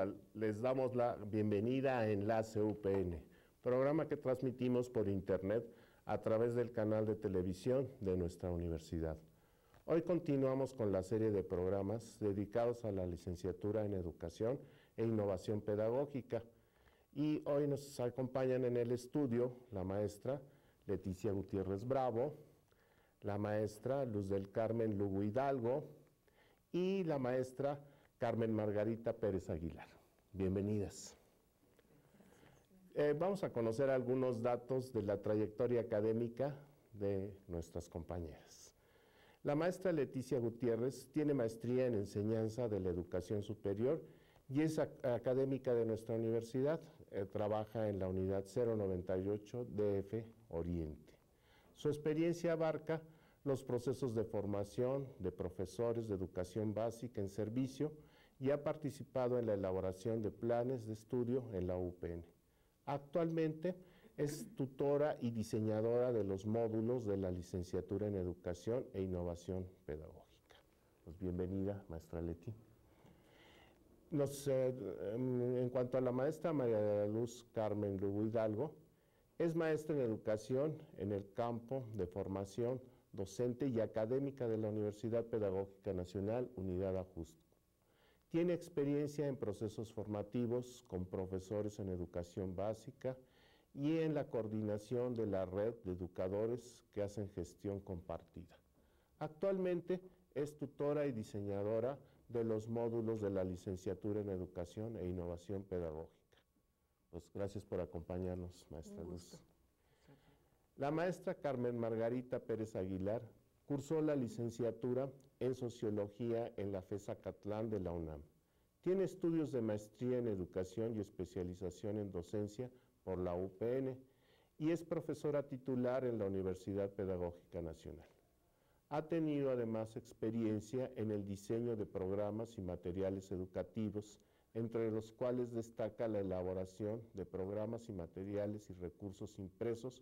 Hola, les damos la bienvenida a Enlace UPN, programa que transmitimos por internet a través del canal de televisión de nuestra universidad. Hoy continuamos con la serie de programas dedicados a la licenciatura en Educación e Innovación Pedagógica. Y hoy nos acompañan en el estudio la maestra Leticia Gutiérrez Bravo, la maestra Luz del Carmen Lugo Hidalgo y la maestra Carmen Margarita Pérez Aguilar. Bienvenidas. Vamos a conocer algunos datos de la trayectoria académica de nuestras compañeras. La maestra Leticia Gutiérrez tiene maestría en Enseñanza de la Educación Superior y es académica de nuestra universidad. Trabaja en la unidad 098 DF Oriente. Su experiencia abarca los procesos de formación de profesores de educación básica en servicio y ha participado en la elaboración de planes de estudio en la UPN. Actualmente es tutora y diseñadora de los módulos de la licenciatura en Educación e Innovación Pedagógica. Pues bienvenida, maestra Leti. En cuanto a la maestra María de la Luz Carmen Lugo Hidalgo, es maestra en Educación en el campo de formación docente y académica de la Universidad Pedagógica Nacional, Unidad Ajusco. Tiene experiencia en procesos formativos con profesores en educación básica y en la coordinación de la red de educadores que hacen gestión compartida. Actualmente es tutora y diseñadora de los módulos de la licenciatura en Educación e Innovación Pedagógica. Pues gracias por acompañarnos, maestra Luz. La maestra Carmen Margarita Pérez Aguilar cursó la licenciatura en Sociología en la FES Acatlán de la UNAM. Tiene estudios de maestría en Educación y especialización en Docencia por la UPN y es profesora titular en la Universidad Pedagógica Nacional. Ha tenido además experiencia en el diseño de programas y materiales educativos, entre los cuales destaca la elaboración de programas y materiales y recursos impresos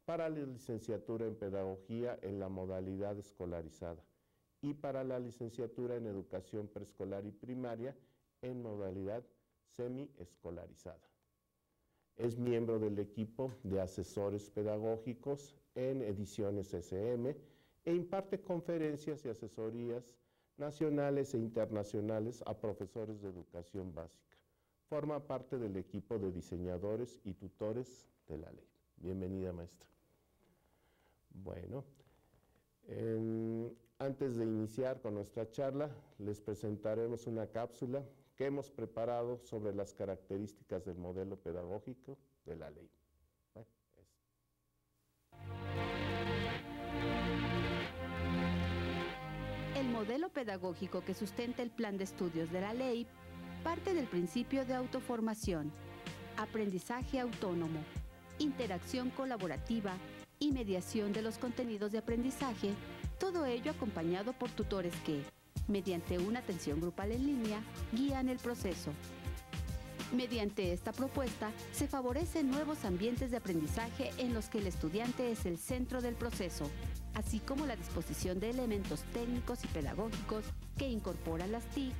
para la licenciatura en Pedagogía en la modalidad escolarizada y para la licenciatura en Educación Preescolar y Primaria en modalidad semiescolarizada. Es miembro del equipo de asesores pedagógicos en Ediciones SM e imparte conferencias y asesorías nacionales e internacionales a profesores de educación básica. Forma parte del equipo de diseñadores y tutores de la ley. Bienvenida, maestra. Bueno, antes de iniciar con nuestra charla, les presentaremos una cápsula que hemos preparado sobre las características del modelo pedagógico de la ley. Bueno, El modelo pedagógico que sustenta el plan de estudios de la ley parte del principio de autoformación, aprendizaje autónomo, interacción colaborativa y mediación de los contenidos de aprendizaje, todo ello acompañado por tutores que, mediante una atención grupal en línea, guían el proceso. Mediante esta propuesta, se favorecen nuevos ambientes de aprendizaje en los que el estudiante es el centro del proceso, así como la disposición de elementos técnicos y pedagógicos que incorporan las TIC,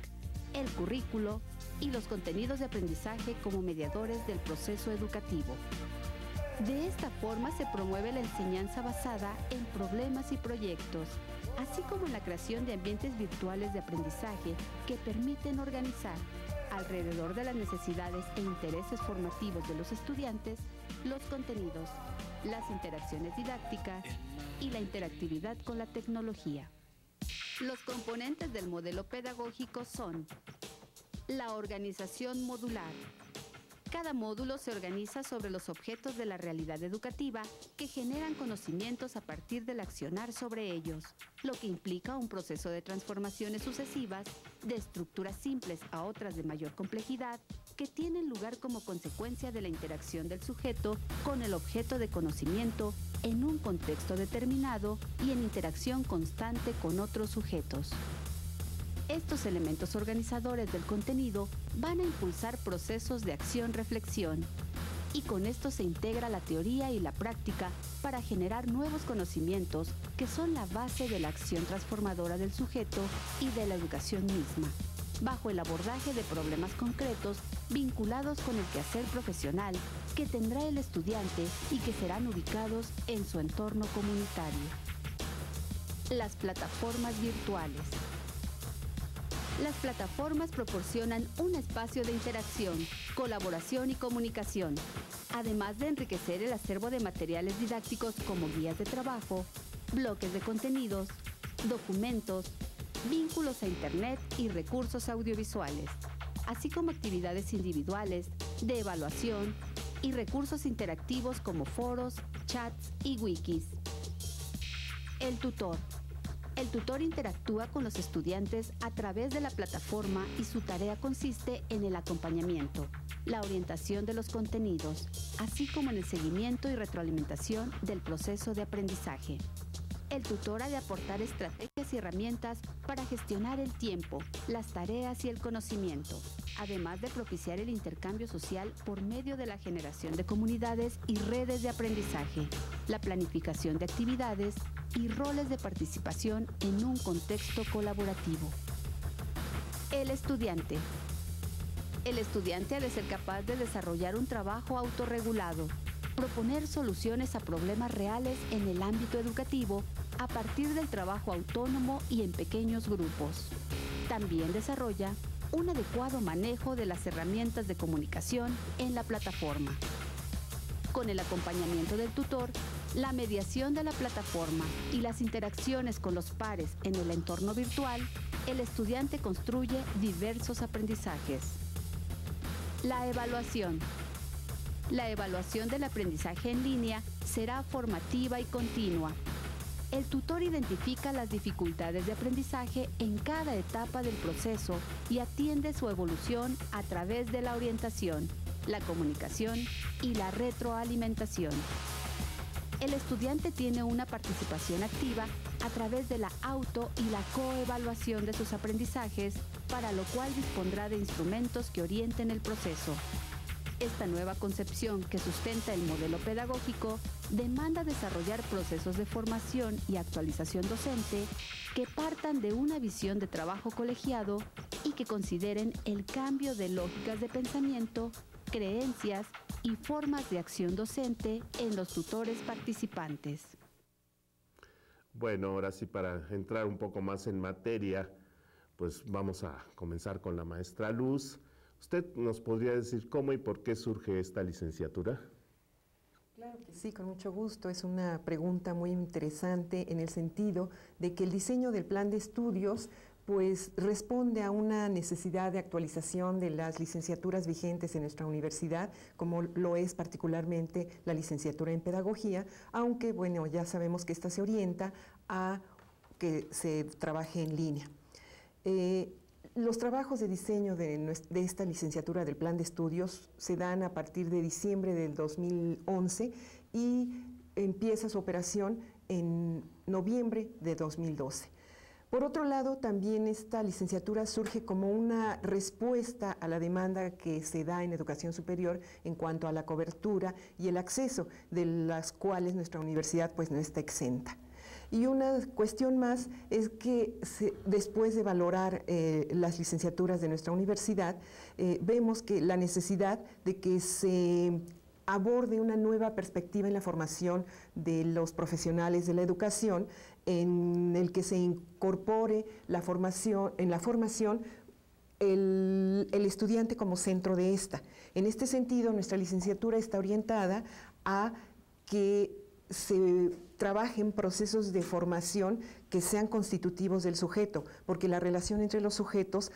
el currículo y los contenidos de aprendizaje como mediadores del proceso educativo. De esta forma se promueve la enseñanza basada en problemas y proyectos, así como en la creación de ambientes virtuales de aprendizaje que permiten organizar, alrededor de las necesidades e intereses formativos de los estudiantes, los contenidos, las interacciones didácticas y la interactividad con la tecnología. Los componentes del modelo pedagógico son la organización modular. Cada módulo se organiza sobre los objetos de la realidad educativa que generan conocimientos a partir del accionar sobre ellos, lo que implica un proceso de transformaciones sucesivas de estructuras simples a otras de mayor complejidad que tienen lugar como consecuencia de la interacción del sujeto con el objeto de conocimiento en un contexto determinado y en interacción constante con otros sujetos. Estos elementos organizadores del contenido van a impulsar procesos de acción-reflexión, y con esto se integra la teoría y la práctica para generar nuevos conocimientos que son la base de la acción transformadora del sujeto y de la educación misma. bajo el abordaje de problemas concretos vinculados con el quehacer profesional que tendrá el estudiante y que serán ubicados en su entorno comunitario. Las plataformas virtuales. Las plataformas proporcionan un espacio de interacción, colaboración y comunicación, además de enriquecer el acervo de materiales didácticos como guías de trabajo, bloques de contenidos, documentos, vínculos a Internet y recursos audiovisuales, así como actividades individuales, de evaluación y recursos interactivos como foros, chats y wikis. El tutor. El tutor interactúa con los estudiantes a través de la plataforma y su tarea consiste en el acompañamiento, la orientación de los contenidos, así como en el seguimiento y retroalimentación del proceso de aprendizaje. El tutor ha de aportar estrategias y herramientas para gestionar el tiempo, las tareas y el conocimiento, además de propiciar el intercambio social por medio de la generación de comunidades y redes de aprendizaje, la planificación de actividades y roles de participación en un contexto colaborativo. El estudiante. El estudiante ha de ser capaz de desarrollar un trabajo autorregulado, proponer soluciones a problemas reales en el ámbito educativo a partir del trabajo autónomo y en pequeños grupos. También desarrolla un adecuado manejo de las herramientas de comunicación en la plataforma. Con el acompañamiento del tutor, la mediación de la plataforma y las interacciones con los pares en el entorno virtual, el estudiante construye diversos aprendizajes. La evaluación. La evaluación del aprendizaje en línea será formativa y continua. El tutor identifica las dificultades de aprendizaje en cada etapa del proceso y atiende su evolución a través de la orientación, la comunicación y la retroalimentación. El estudiante tiene una participación activa a través de la auto y la coevaluación de sus aprendizajes, para lo cual dispondrá de instrumentos que orienten el proceso. Esta nueva concepción que sustenta el modelo pedagógico demanda desarrollar procesos de formación y actualización docente que partan de una visión de trabajo colegiado y que consideren el cambio de lógicas de pensamiento, creencias y formas de acción docente en los tutores participantes. Bueno, ahora sí, para entrar un poco más en materia, pues vamos a comenzar con la maestra Luz. ¿Usted nos podría decir cómo y por qué surge esta licenciatura? Claro que sí, con mucho gusto. Es una pregunta muy interesante en el sentido de que el diseño del plan de estudios pues responde a una necesidad de actualización de las licenciaturas vigentes en nuestra universidad, como lo es particularmente la licenciatura en Pedagogía, aunque bueno, ya sabemos que esta se orienta a que se trabaje en línea. Los trabajos de diseño de esta licenciatura del plan de estudios se dan a partir de diciembre del 2011 y empieza su operación en noviembre de 2012. Por otro lado, también esta licenciatura surge como una respuesta a la demanda que se da en educación superior en cuanto a la cobertura y el acceso, de las cuales nuestra universidad pues no está exenta. Y una cuestión más es que después de valorar las licenciaturas de nuestra universidad, vemos que la necesidad de que se aborde una nueva perspectiva en la formación de los profesionales de la educación, en el que se incorpore en la formación el estudiante como centro de esta. En este sentido, nuestra licenciatura está orientada a que se trabajen procesos de formación que sean constitutivos del sujeto, porque la relación entre los sujetos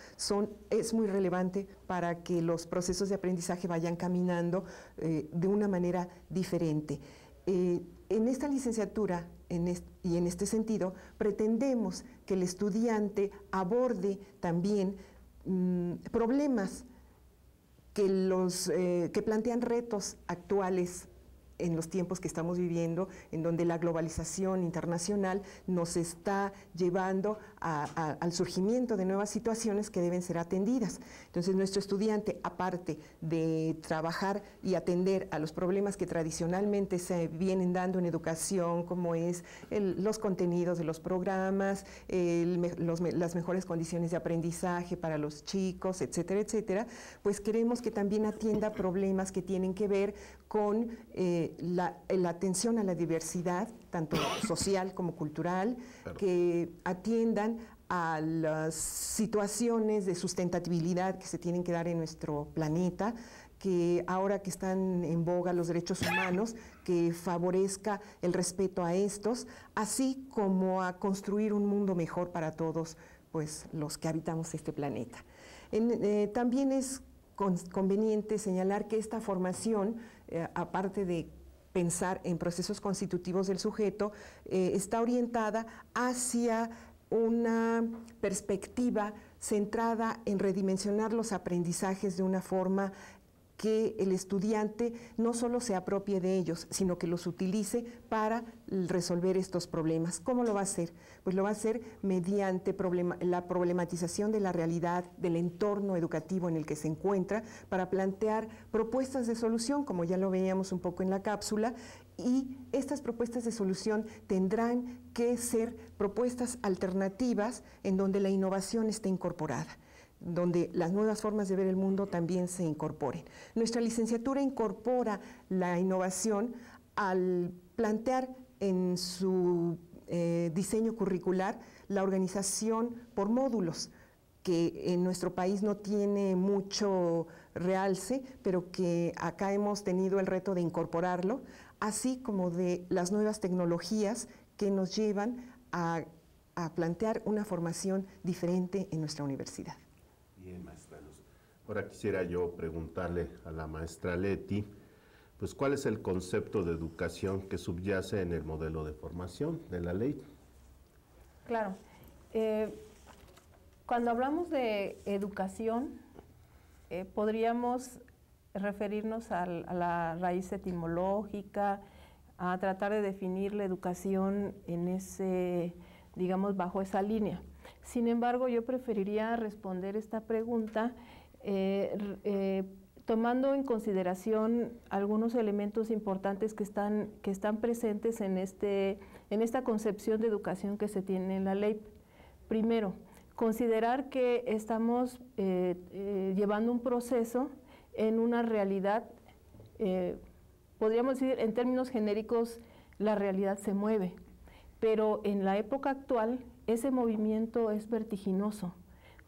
es muy relevante para que los procesos de aprendizaje vayan caminando de una manera diferente. En esta licenciatura y en este sentido, pretendemos que el estudiante aborde también problemas que plantean retos actuales en los tiempos que estamos viviendo, en donde la globalización internacional nos está llevando al surgimiento de nuevas situaciones que deben ser atendidas. Entonces, nuestro estudiante, aparte de trabajar y atender a los problemas que tradicionalmente se vienen dando en educación, como es los contenidos de los programas, las mejores condiciones de aprendizaje para los chicos, etcétera, etcétera, pues queremos que también atienda problemas que tienen que ver con la atención a la diversidad, tanto social como cultural, que atiendan a las situaciones de sustentabilidad que se tienen que dar en nuestro planeta, que ahora que están en boga los derechos humanos, que favorezca el respeto a estos, así como a construir un mundo mejor para todos, pues, los que habitamos este planeta. También es conveniente señalar que esta formación, aparte de pensar en procesos constitutivos del sujeto, está orientada hacia una perspectiva centrada en redimensionar los aprendizajes de una forma que el estudiante no solo se apropie de ellos, sino que los utilice para resolver estos problemas. ¿Cómo lo va a hacer? Pues lo va a hacer mediante la problematización de la realidad, del entorno educativo en el que se encuentra, para plantear propuestas de solución, como ya lo veíamos un poco en la cápsula, y estas propuestas de solución tendrán que ser propuestas alternativas en donde la innovación esté incorporada, donde las nuevas formas de ver el mundo también se incorporen. Nuestra licenciatura incorpora la innovación al plantear en su diseño curricular la organización por módulos, que en nuestro país no tiene mucho realce, pero que acá hemos tenido el reto de incorporarlo, así como de las nuevas tecnologías que nos llevan a plantear una formación diferente en nuestra universidad. Bien, maestra Luz. Ahora quisiera yo preguntarle a la maestra Leti, pues, ¿cuál es el concepto de educación que subyace en el modelo de formación de la ley? Claro. Cuando hablamos de educación, podríamos referirnos a la raíz etimológica, a tratar de definir la educación en ese, digamos, bajo esa línea. Sin embargo, yo preferiría responder esta pregunta tomando en consideración algunos elementos importantes que están presentes en esta concepción de educación que se tiene en la ley. Primero, considerar que estamos llevando un proceso en una realidad, podríamos decir en términos genéricos, la realidad se mueve, pero en la época actual ese movimiento es vertiginoso.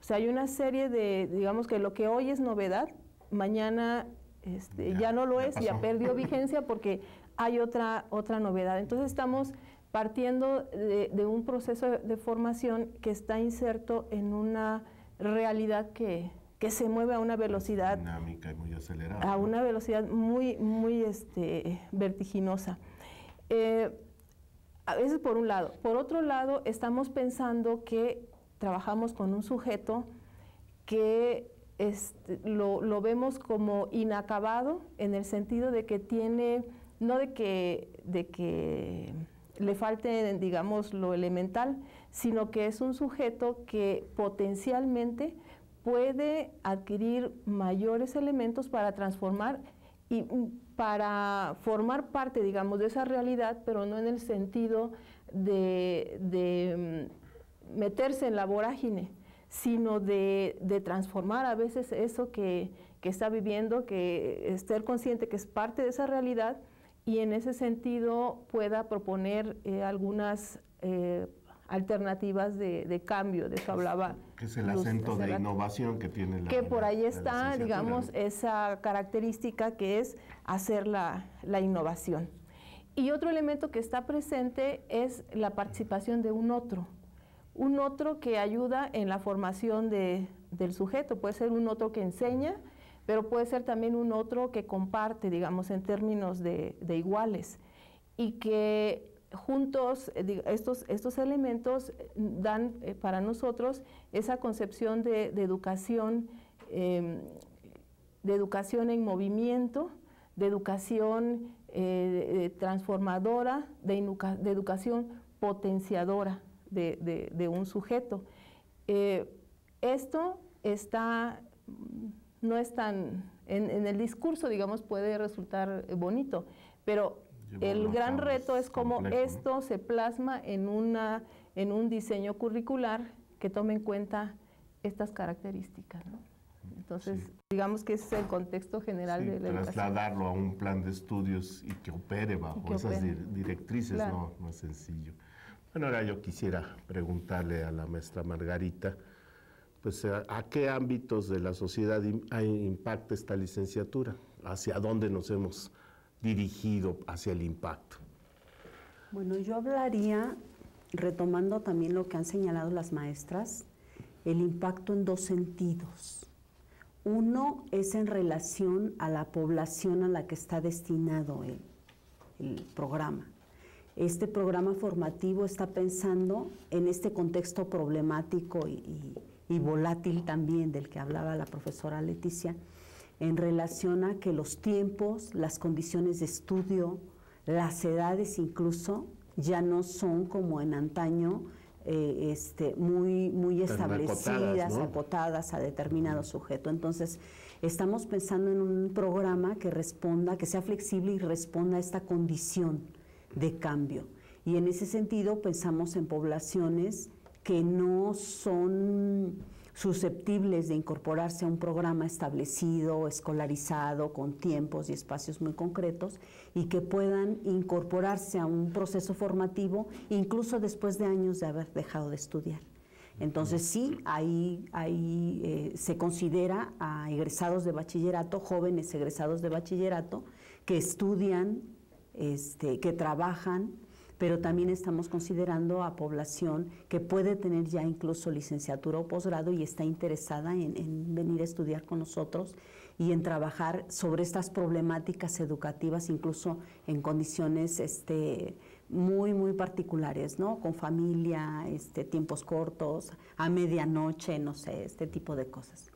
O sea, hay una serie de, digamos que lo que hoy es novedad, mañana ya no lo es, ya perdió vigencia porque hay otra novedad. Entonces estamos partiendo de un proceso de formación que está inserto en una realidad que se mueve a una velocidad dinámica y muy acelerada, a una velocidad muy vertiginosa. A veces por un lado. Por otro lado, estamos pensando que trabajamos con un sujeto que lo vemos como inacabado, en el sentido de que tiene, no de que le falte, digamos, lo elemental, sino que es un sujeto que potencialmente puede adquirir mayores elementos para transformar y para formar parte, digamos, de esa realidad, pero no en el sentido de meterse en la vorágine, sino de transformar a veces eso que está viviendo, que estar consciente que es parte de esa realidad y en ese sentido pueda proponer algunas alternativas de cambio. De eso hablaba que es el acento de innovación que tiene la que por ahí está, digamos, esa característica que es hacer la innovación. Y otro elemento que está presente es la participación de un otro que ayuda en la formación del sujeto. Puede ser un otro que enseña, pero puede ser también un otro que comparte, digamos, en términos de iguales, y que juntos estos elementos dan para nosotros esa concepción de educación en movimiento, de educación transformadora, de educación potenciadora de un sujeto. Esto no es tan, en el discurso, digamos, puede resultar bonito, pero el gran reto es cómo esto se plasma en un diseño curricular que tome en cuenta estas características, ¿no? Entonces, sí, digamos que ese es el contexto general de la educación. Trasladarlo a un plan de estudios y que opere bajo esas directrices, claro, no es sencillo. Bueno, ahora yo quisiera preguntarle a la maestra Margarita, pues, ¿a qué ámbitos de la sociedad impacta esta licenciatura? ¿Hacia dónde nos hemos dirigido hacia el impacto? Bueno, yo hablaría, retomando también lo que han señalado las maestras, el impacto en dos sentidos. Uno es en relación a la población a la que está destinado el programa. Este programa formativo está pensando en este contexto problemático y volátil también del que hablaba la profesora Leticia, en relación a que los tiempos, las condiciones de estudio, las edades incluso, ya no son como en antaño, muy establecidas, ¿no? Acotadas a determinado sujeto. Entonces, estamos pensando en un programa que responda, que sea flexible y responda a esta condición de cambio. Y en ese sentido pensamos en poblaciones que no son susceptibles de incorporarse a un programa establecido, escolarizado, con tiempos y espacios muy concretos, y que puedan incorporarse a un proceso formativo incluso después de años de haber dejado de estudiar. Entonces sí, ahí se considera a egresados de bachillerato, jóvenes egresados de bachillerato, que estudian, que trabajan, pero también estamos considerando a población que puede tener ya incluso licenciatura o posgrado y está interesada en venir a estudiar con nosotros y en trabajar sobre estas problemáticas educativas, incluso en condiciones muy particulares, ¿no? Con familia, tiempos cortos, a medianoche, no sé, este tipo de cosas.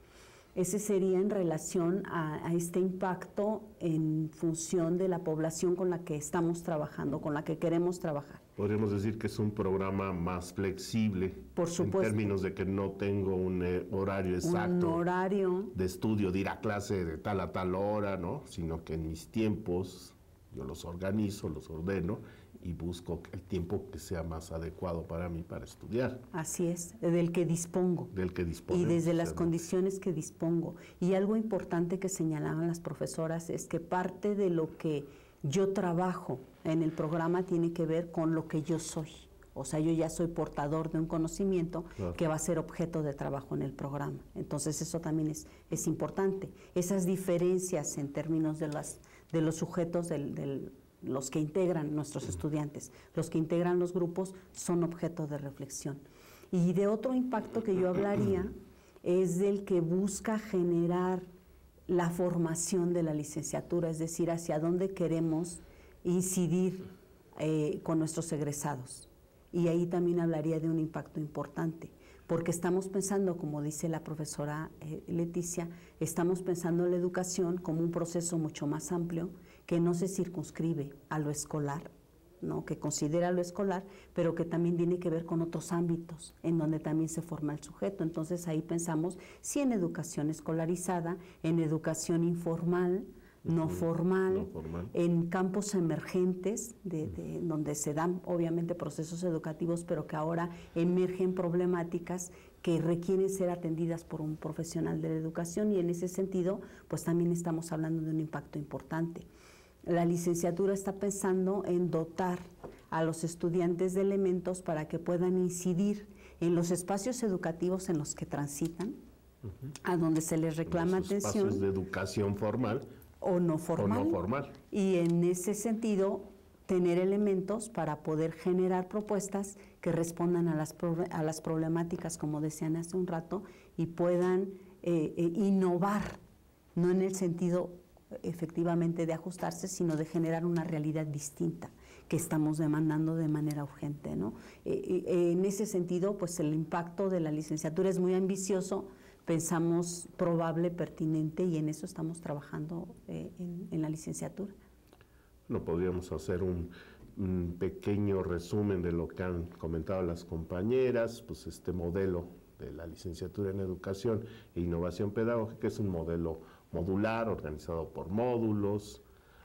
Ese sería en relación a este impacto en función de la población con la que estamos trabajando, con la que queremos trabajar. Podríamos decir que es un programa más flexible. Por supuesto. En términos de que no tengo un horario exacto. Un horario. De estudio, de ir a clase de tal a tal hora, ¿no? Sino que en mis tiempos yo los organizo, los ordeno y busco el tiempo que sea más adecuado para mí para estudiar. Así es, del que dispongo. Del que dispongo. Y desde las condiciones que dispongo. Y algo importante que señalaban las profesoras es que parte de lo que yo trabajo en el programa tiene que ver con lo que yo soy. O sea, yo ya soy portador de un conocimiento, claro, que va a ser objeto de trabajo en el programa. Entonces eso también es importante. Esas diferencias en términos de los sujetos los que integran nuestros estudiantes, los que integran los grupos, son objeto de reflexión. Y de otro impacto que yo hablaría es del que busca generar la formación de la licenciatura, es decir, hacia dónde queremos incidir con nuestros egresados. Y ahí también hablaría de un impacto importante, porque estamos pensando, como dice la profesora Leticia, estamos pensando en la educación como un proceso mucho más amplio, que no se circunscribe a lo escolar, ¿no? Que considera lo escolar, pero que también tiene que ver con otros ámbitos en donde también se forma el sujeto. Entonces ahí pensamos sí en educación escolarizada, en educación informal, no formal, en campos emergentes, donde se dan obviamente procesos educativos, pero que ahora emergen problemáticas que requieren ser atendidas por un profesional de la educación, y en ese sentido, pues también estamos hablando de un impacto importante. La licenciatura está pensando en dotar a los estudiantes de elementos para que puedan incidir en los espacios educativos en los que transitan, a donde se les reclama atención. Espacios de educación formal o no formal. O no formal. Y en ese sentido, tener elementos para poder generar propuestas que respondan a las problemáticas, como decían hace un rato, y puedan innovar, no en el sentido efectivamente de ajustarse, sino de generar una realidad distinta que estamos demandando de manera urgente, ¿no? En ese sentido, pues el impacto de la licenciatura es muy ambicioso, pensamos probable, pertinente, y en eso estamos trabajando en la licenciatura. No podríamos hacer un pequeño resumen de lo que han comentado las compañeras. Pues este modelo de la licenciatura en Educación e Innovación Pedagógica es un modelo modular, organizado por módulos,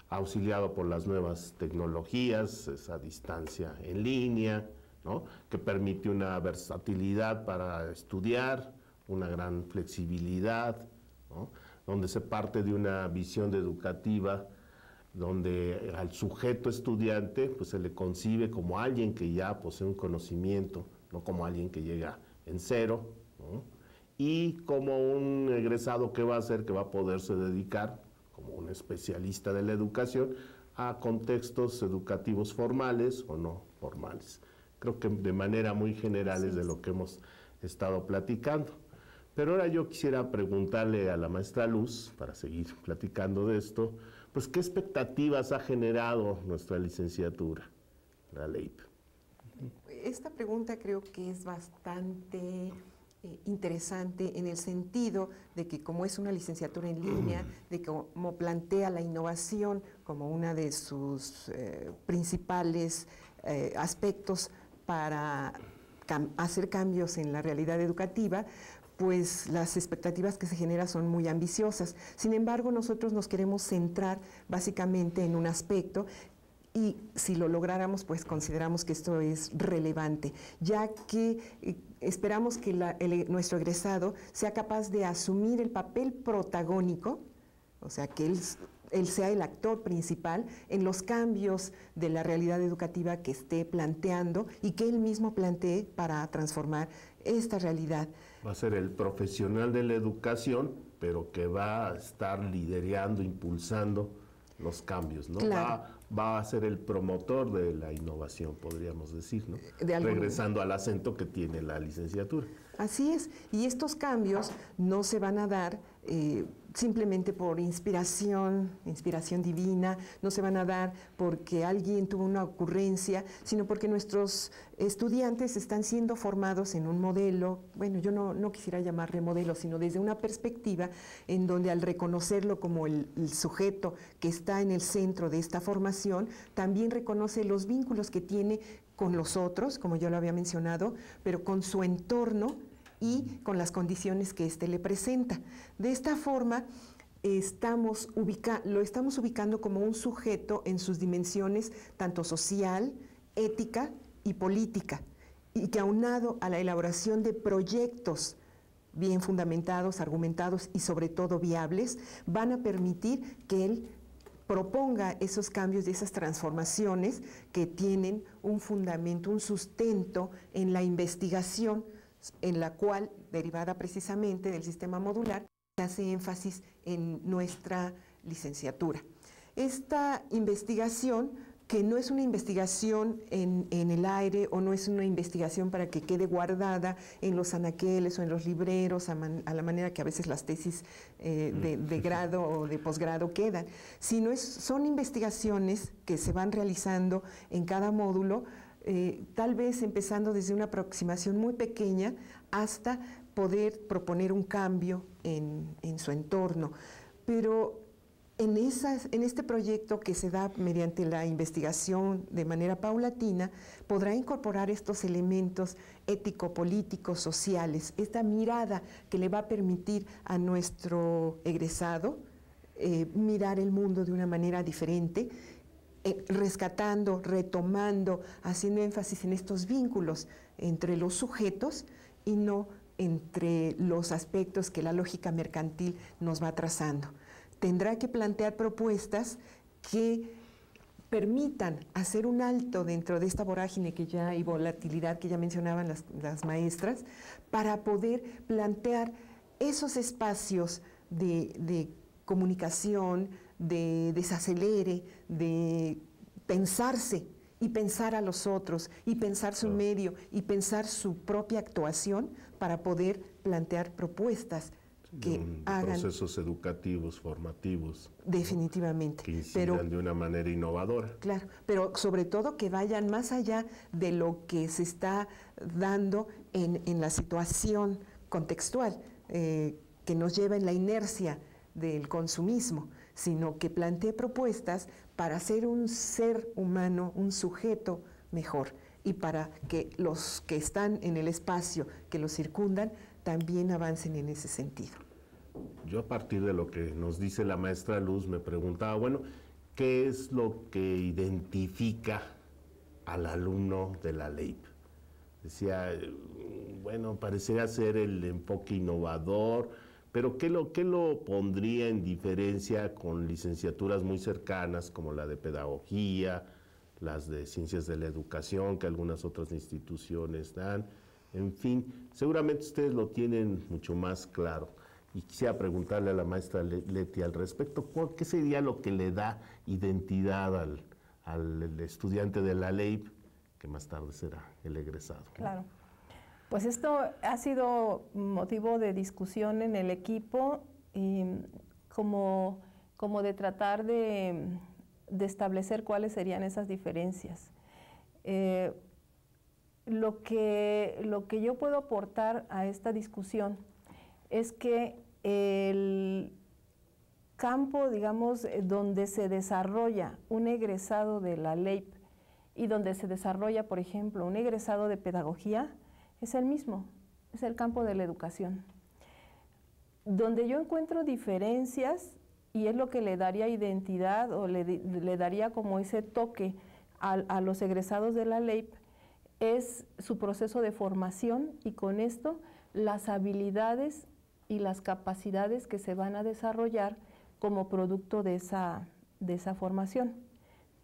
auxiliado por las nuevas tecnologías, esa distancia en línea, ¿no?, que permite una versatilidad para estudiar, una gran flexibilidad, ¿no?, donde se parte de una visión educativa donde al sujeto estudiante pues se le concibe como alguien que ya posee un conocimiento, no como alguien que llega en cero, ¿no?, y como un egresado que va a hacer, que va a poderse dedicar como un especialista de la educación a contextos educativos formales o no formales. Creo que de manera muy general es de lo que hemos estado platicando. Pero ahora yo quisiera preguntarle a la maestra Luz, para seguir platicando de esto, pues ¿qué expectativas ha generado nuestra licenciatura, la LEIP? Esta pregunta creo que es bastante interesante en el sentido de que como es una licenciatura en línea, de que como plantea la innovación como una de sus principales aspectos para hacer cambios en la realidad educativa, pues las expectativas que se generan son muy ambiciosas. Sin embargo, nosotros nos queremos centrar básicamente en un aspecto y si lo lográramos, pues consideramos que esto es relevante, ya que esperamos que nuestro egresado sea capaz de asumir el papel protagónico, o sea, que él sea el actor principal en los cambios de la realidad educativa que esté planteando y que él mismo plantee para transformar esta realidad. Va a ser el profesional de la educación, pero que va a estar liderando, impulsando los cambios, ¿no? Claro. Va a ser el promotor de la innovación, podríamos decir, ¿no? Regresando al acento que tiene la licenciatura. Así es, y estos cambios no se van a dar simplemente por inspiración divina, no se van a dar porque alguien tuvo una ocurrencia, sino porque nuestros estudiantes están siendo formados en un modelo, bueno, yo no quisiera llamarle modelo, sino desde una perspectiva en donde al reconocerlo como el sujeto que está en el centro de esta formación, también reconoce los vínculos que tiene con los otros, como yo lo había mencionado, pero con su entorno y con las condiciones que éste le presenta. De esta forma, lo estamos ubicando como un sujeto en sus dimensiones tanto social, ética y política, y que aunado a la elaboración de proyectos bien fundamentados, argumentados y sobre todo viables, van a permitir que él proponga esos cambios y esas transformaciones que tienen un fundamento, un sustento en la investigación, en la cual, derivada precisamente del sistema modular, se hace énfasis en nuestra licenciatura. Esta investigación, que no es una investigación en el aire o no es una investigación para que quede guardada en los anaqueles o en los libreros a la manera que a veces las tesis de grado o de posgrado quedan, sino son investigaciones que se van realizando en cada módulo, tal vez empezando desde una aproximación muy pequeña hasta poder proponer un cambio en su entorno. Pero en este proyecto que se da mediante la investigación de manera paulatina, podrá incorporar estos elementos ético-políticos, sociales, esta mirada que le va a permitir a nuestro egresado mirar el mundo de una manera diferente, rescatando, retomando, haciendo énfasis en estos vínculos entre los sujetos y no entre los aspectos que la lógica mercantil nos va trazando. Tendrá que plantear propuestas que permitan hacer un alto dentro de esta vorágine y volatilidad que ya mencionaban las maestras, para poder plantear esos espacios de comunicación, de desacelere, de pensarse y pensar a los otros, y pensar su medio, y pensar su propia actuación para poder plantear propuestas que hagan procesos educativos, formativos. Definitivamente. Que incidan de una manera innovadora. Claro, pero sobre todo que vayan más allá de lo que se está dando en la situación contextual que nos lleva en la inercia del consumismo, sino que plantee propuestas para ser un ser humano, un sujeto mejor, y para que los que están en el espacio que los circundan también avancen en ese sentido. Yo, a partir de lo que nos dice la maestra Luz, me preguntaba, bueno, ¿qué es lo que identifica al alumno de la LEIP? Decía, bueno, parecería ser el enfoque innovador, pero ¿qué lo pondría en diferencia con licenciaturas muy cercanas como la de pedagogía, las de ciencias de la educación que algunas otras instituciones dan? En fin, seguramente ustedes lo tienen mucho más claro. Y quisiera preguntarle a la maestra Leti al respecto, ¿qué sería lo que le da identidad al estudiante de la LEIP, que más tarde será el egresado? Claro. Pues esto ha sido motivo de discusión en el equipo, como de tratar de establecer cuáles serían esas diferencias. Lo que yo puedo aportar a esta discusión es que el campo, digamos, donde se desarrolla un egresado de la LEIP y donde se desarrolla, por ejemplo, un egresado de pedagogía, es el mismo, es el campo de la educación. Donde yo encuentro diferencias, y es lo que le daría identidad o le daría como ese toque a los egresados de la LEIP, es su proceso de formación, y con esto las habilidades y las capacidades que se van a desarrollar como producto de esa formación.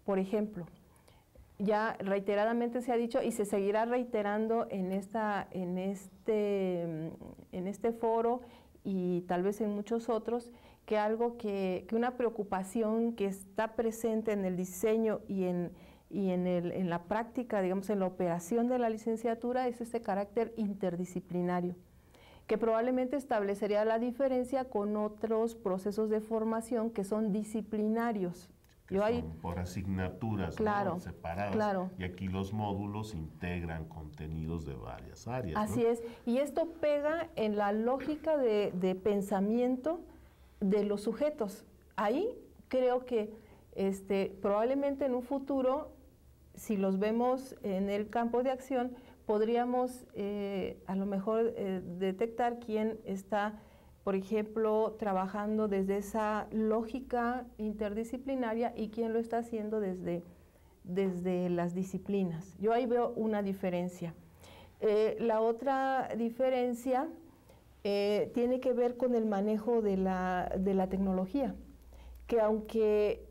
Por ejemplo, ya reiteradamente se ha dicho y se seguirá reiterando en este foro y tal vez en muchos otros, que una preocupación que está presente en el diseño y en la práctica, digamos, en la operación de la licenciatura, es este carácter interdisciplinario, que probablemente establecería la diferencia con otros procesos de formación que son disciplinarios. Son por asignaturas, claro, ¿no? Separadas. Claro. Y aquí los módulos integran contenidos de varias áreas. Así ¿no? es. Y esto pega en la lógica de pensamiento de los sujetos. Ahí creo que probablemente en un futuro, si los vemos en el campo de acción, podríamos a lo mejor detectar quién está, por ejemplo, trabajando desde esa lógica interdisciplinaria y quién lo está haciendo desde las disciplinas. Yo ahí veo una diferencia. La otra diferencia tiene que ver con el manejo de la tecnología, que aunque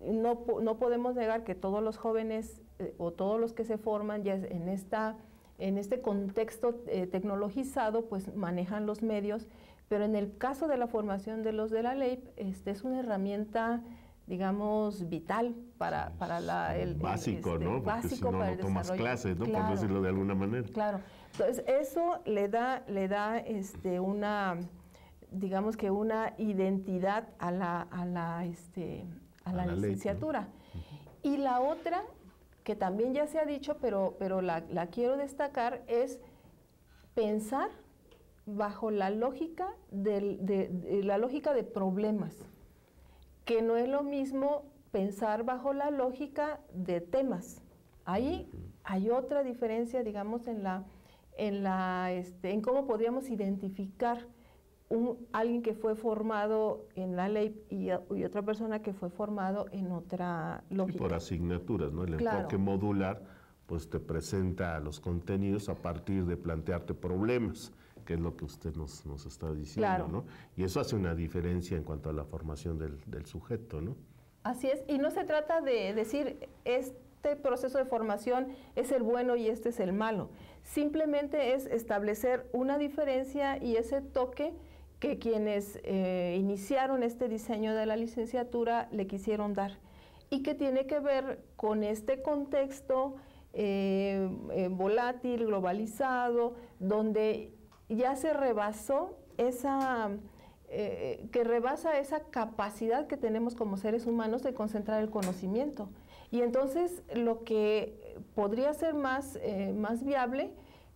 no podemos negar que todos los jóvenes o todos los que se forman ya en este contexto tecnologizado, pues manejan los medios, pero en el caso de la formación de los de la LEIP, es una herramienta, digamos, vital para el básico, ¿no? Porque básico si no, para el tomas desarrollo. clases, ¿no? Claro, por decirlo de alguna manera. Claro. Entonces, eso le da una, digamos que una identidad a la licenciatura. Y la otra, que también ya se ha dicho, pero la quiero destacar, es pensar bajo la lógica de problemas, que no es lo mismo pensar bajo la lógica de temas. Ahí hay otra diferencia, digamos, en cómo podríamos identificar alguien que fue formado en la LEIP y otra persona que fue formado en otra lógica. Y por asignaturas, ¿no? El Claro. enfoque modular pues te presenta los contenidos a partir de plantearte problemas, que es lo que usted nos está diciendo, Claro. ¿no? Y eso hace una diferencia en cuanto a la formación del sujeto, ¿no? Así es, y no se trata de decir este proceso de formación es el bueno y este es el malo. Simplemente es establecer una diferencia y ese toque que quienes iniciaron este diseño de la licenciatura le quisieron dar, y que tiene que ver con este contexto volátil, globalizado, donde ya se rebasó que rebasa esa capacidad que tenemos como seres humanos de concentrar el conocimiento. Y entonces lo que podría ser más viable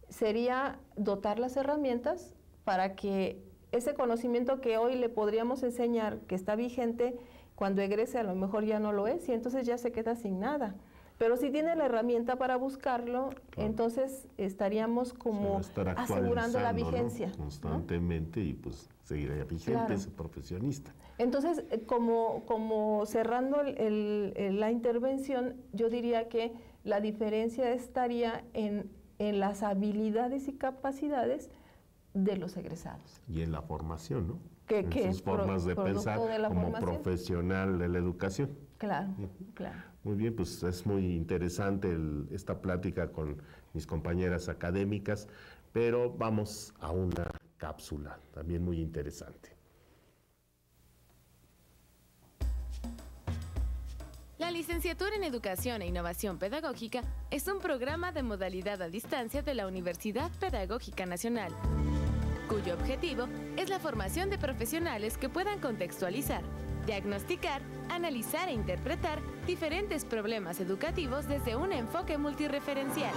sería dotar las herramientas para que ese conocimiento que hoy le podríamos enseñar, que está vigente, cuando egrese a lo mejor ya no lo es y entonces ya se queda sin nada. Pero si tiene la herramienta para buscarlo, entonces estaríamos como asegurando la vigencia, ¿no? Constantemente, ¿no? Y pues seguiría vigente ese profesionista. Entonces, como cerrando la intervención, yo diría que la diferencia estaría en las habilidades y capacidades de los egresados. Y en la formación, ¿no? En sus formas de pensar como profesional de la educación. Claro, claro. Muy bien, pues es muy interesante esta plática con mis compañeras académicas, pero vamos a una cápsula también muy interesante. La Licenciatura en Educación e Innovación Pedagógica es un programa de modalidad a distancia de la Universidad Pedagógica Nacional, cuyo objetivo es la formación de profesionales que puedan contextualizar, diagnosticar, analizar e interpretar diferentes problemas educativos desde un enfoque multirreferencial.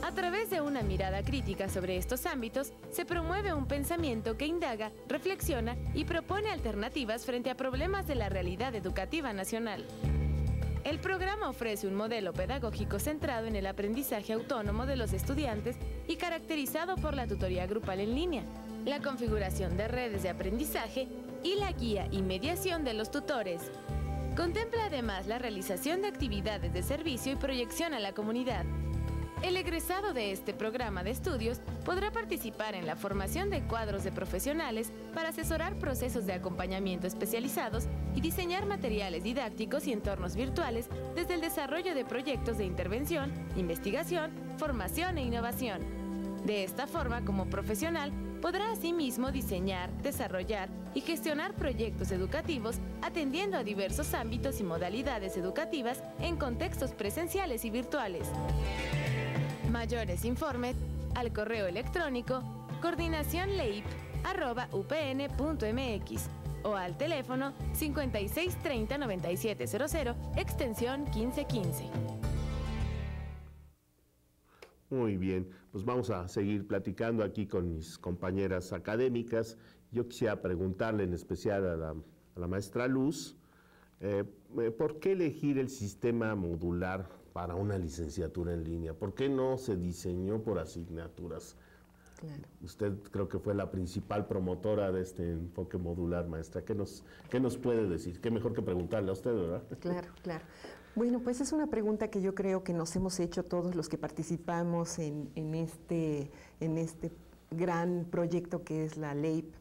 A través de una mirada crítica sobre estos ámbitos, se promueve un pensamiento que indaga, reflexiona y propone alternativas frente a problemas de la realidad educativa nacional. El programa ofrece un modelo pedagógico centrado en el aprendizaje autónomo de los estudiantes y caracterizado por la tutoría grupal en línea, la configuración de redes de aprendizaje y la guía y mediación de los tutores. Contempla además la realización de actividades de servicio y proyección a la comunidad. El egresado de este programa de estudios podrá participar en la formación de cuadros de profesionales para asesorar procesos de acompañamiento especializados y diseñar materiales didácticos y entornos virtuales desde el desarrollo de proyectos de intervención, investigación, formación e innovación. De esta forma, como profesional, podrá asimismo diseñar, desarrollar y gestionar proyectos educativos atendiendo a diversos ámbitos y modalidades educativas en contextos presenciales y virtuales. Mayores informes al correo electrónico coordinacionleip@upn.mx o al teléfono 5630-9700, extensión 1515. Muy bien, pues vamos a seguir platicando aquí con mis compañeras académicas. Yo quisiera preguntarle en especial a la maestra Luz, ¿por qué elegir el sistema modular para una licenciatura en línea? ¿Por qué no se diseñó por asignaturas? Claro. Usted creo que fue la principal promotora de este enfoque modular, maestra. ¿Qué nos puede decir? Qué mejor que preguntarle a usted, ¿verdad? Claro, claro. Bueno, pues es una pregunta que yo creo que nos hemos hecho todos los que participamos en este gran proyecto que es la LEIP.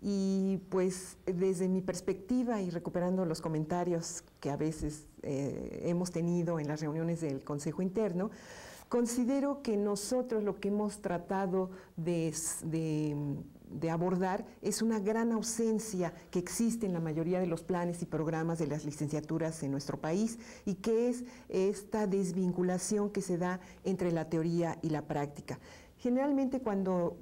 Y pues desde mi perspectiva y recuperando los comentarios que a veces hemos tenido en las reuniones del Consejo Interno, considero que nosotros lo que hemos tratado de abordar es una gran ausencia que existe en la mayoría de los planes y programas de las licenciaturas en nuestro país y que es esta desvinculación que se da entre la teoría y la práctica. Generalmente cuando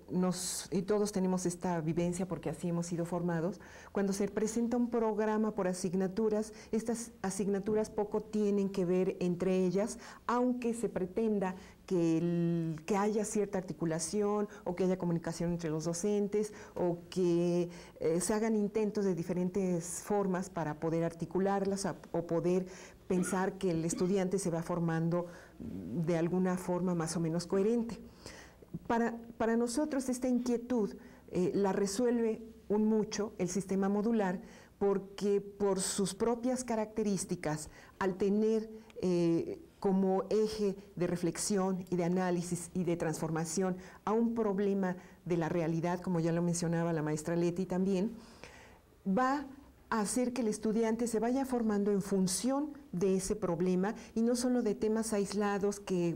y todos tenemos esta vivencia porque así hemos sido formados, cuando se presenta un programa por asignaturas, estas asignaturas poco tienen que ver entre ellas, aunque se pretenda que haya cierta articulación o que haya comunicación entre los docentes o que se hagan intentos de diferentes formas para poder articularlas o poder pensar que el estudiante se va formando de alguna forma más o menos coherente. Para nosotros esta inquietud la resuelve mucho el sistema modular porque por sus propias características, al tener como eje de reflexión y de análisis y de transformación a un problema de la realidad, como ya lo mencionaba la maestra Leti también, va a hacer que el estudiante se vaya formando en función de ese problema y no solo de temas aislados que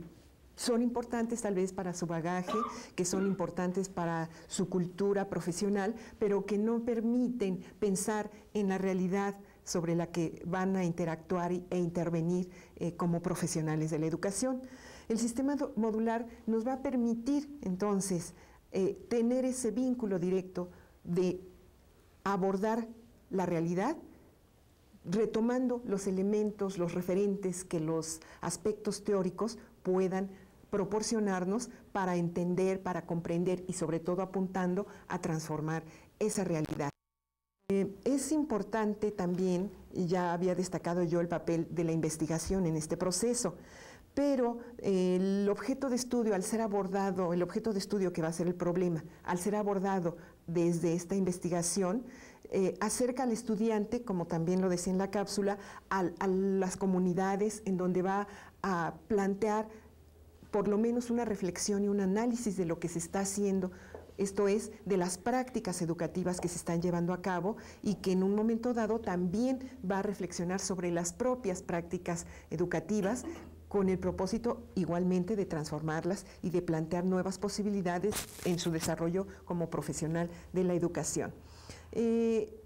son importantes tal vez para su bagaje, que son importantes para su cultura profesional, pero que no permiten pensar en la realidad sobre la que van a interactuar e intervenir como profesionales de la educación. El sistema modular nos va a permitir entonces tener ese vínculo directo de abordar la realidad, retomando los elementos, los referentes que los aspectos teóricos puedan proporcionarnos para entender, para comprender y sobre todo apuntando a transformar esa realidad. Es importante también, y ya había destacado yo el papel de la investigación en este proceso, pero el objeto de estudio, al ser abordado, el objeto de estudio que va a ser el problema, al ser abordado desde esta investigación, acerca al estudiante, como también lo decía en la cápsula, a las comunidades en donde va a plantear por lo menos una reflexión y un análisis de lo que se está haciendo, esto es, de las prácticas educativas que se están llevando a cabo y que en un momento dado también va a reflexionar sobre las propias prácticas educativas con el propósito igualmente de transformarlas y de plantear nuevas posibilidades en su desarrollo como profesional de la educación.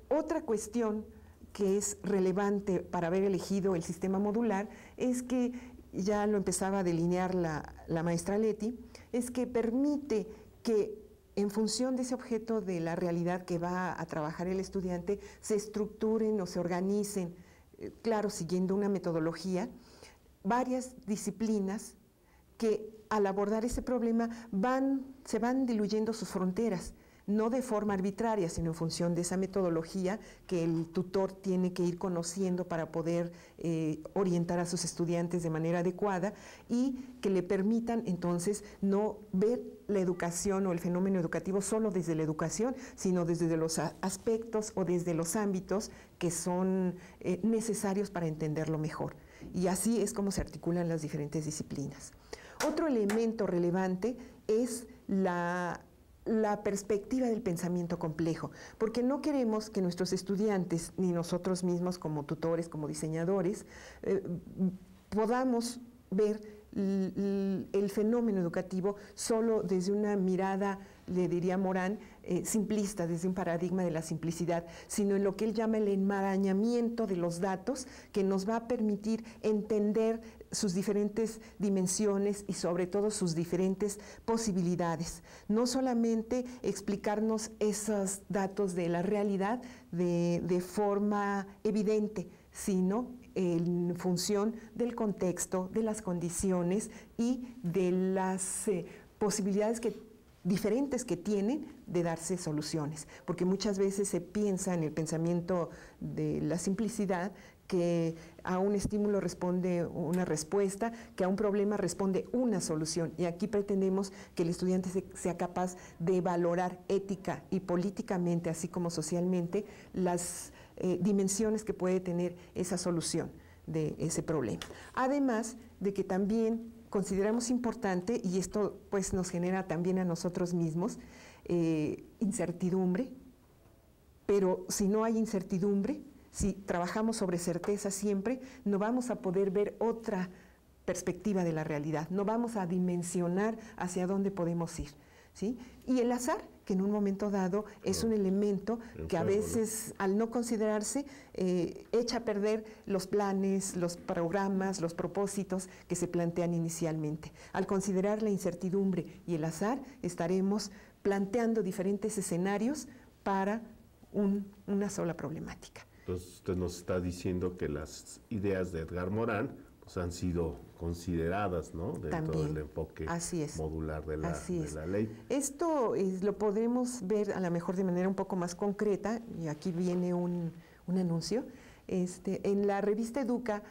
Otra cuestión que es relevante para haber elegido el sistema modular es que, ya lo empezaba a delinear la maestra Leti, es que permite que en función de ese objeto de la realidad que va a trabajar el estudiante, se estructuren o se organicen, claro, siguiendo una metodología, varias disciplinas que al abordar ese problema se van diluyendo sus fronteras, no de forma arbitraria, sino en función de esa metodología que el tutor tiene que ir conociendo para poder orientar a sus estudiantes de manera adecuada y que le permitan entonces no ver la educación o el fenómeno educativo solo desde la educación, sino desde los aspectos o desde los ámbitos que son necesarios para entenderlo mejor. Y así es como se articulan las diferentes disciplinas. Otro elemento relevante es la perspectiva del pensamiento complejo, porque no queremos que nuestros estudiantes, ni nosotros mismos como tutores, como diseñadores, podamos ver el fenómeno educativo solo desde una mirada, le diría Morán, simplista, desde un paradigma de la simplicidad, sino en lo que él llama el enmarañamiento de los datos, que nos va a permitir entender sus diferentes dimensiones y sobre todo sus diferentes posibilidades. No solamente explicarnos esos datos de la realidad de forma evidente, sino en función del contexto, de las condiciones y de las posibilidades diferentes que tienen de darse soluciones, porque muchas veces se piensa en el pensamiento de la simplicidad que a un estímulo responde una respuesta, que a un problema responde una solución, y aquí pretendemos que el estudiante sea capaz de valorar ética y políticamente, así como socialmente, las dimensiones que puede tener esa solución de ese problema. Además de que también consideramos importante, y esto pues nos genera también a nosotros mismos, incertidumbre, pero si no hay incertidumbre, si trabajamos sobre certeza siempre, no vamos a poder ver otra perspectiva de la realidad, no vamos a dimensionar hacia dónde podemos ir, ¿sí? Y el azar, que en un momento dado es un elemento que a veces, al no considerarse, echa a perder los planes, los programas, los propósitos que se plantean inicialmente. Al considerar la incertidumbre y el azar, estaremos planteando diferentes escenarios para una sola problemática. Entonces usted nos está diciendo que las ideas de Edgar Morán pues, han sido consideradas, ¿no? Dentro del enfoque modular de la ley. Esto lo podremos ver a lo mejor de manera un poco más concreta, y aquí viene un anuncio. En la revista Educa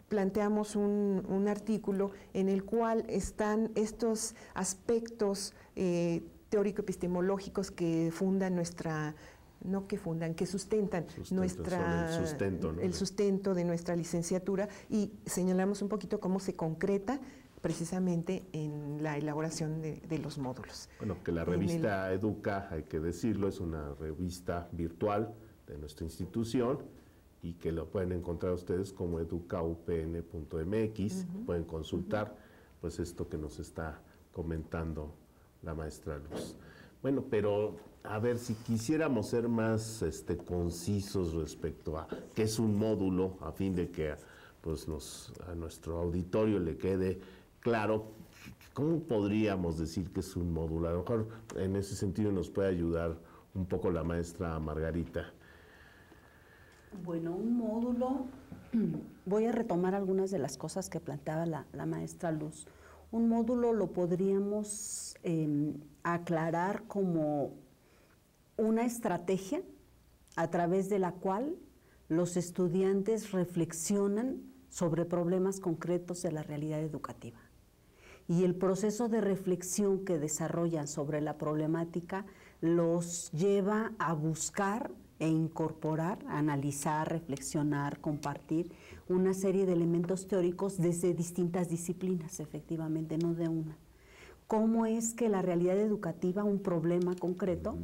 planteamos un artículo en el cual están estos aspectos teórico-epistemológicos que fundan que sustentan el sustento de nuestra licenciatura, y señalamos un poquito cómo se concreta precisamente en la elaboración de los módulos. Bueno, que la revista Educa, hay que decirlo, es una revista virtual de nuestra institución y que lo pueden encontrar ustedes como educaupn.mx, pueden consultar pues esto que nos está comentando la maestra Luz. Bueno, pero a ver, si quisiéramos ser más concisos respecto a qué es un módulo, a fin de que pues, a nuestro auditorio le quede claro, ¿cómo podríamos decir que es un módulo? A lo mejor en ese sentido nos puede ayudar un poco la maestra Margarita. Bueno, un módulo, voy a retomar algunas de las cosas que planteaba la maestra Luz. Un módulo lo podríamos aclarar como una estrategia a través de la cual los estudiantes reflexionan sobre problemas concretos de la realidad educativa. Y el proceso de reflexión que desarrollan sobre la problemática los lleva a buscar e incorporar, analizar, reflexionar, compartir una serie de elementos teóricos desde distintas disciplinas, efectivamente, no de una. ¿Cómo es que la realidad educativa, un problema concreto,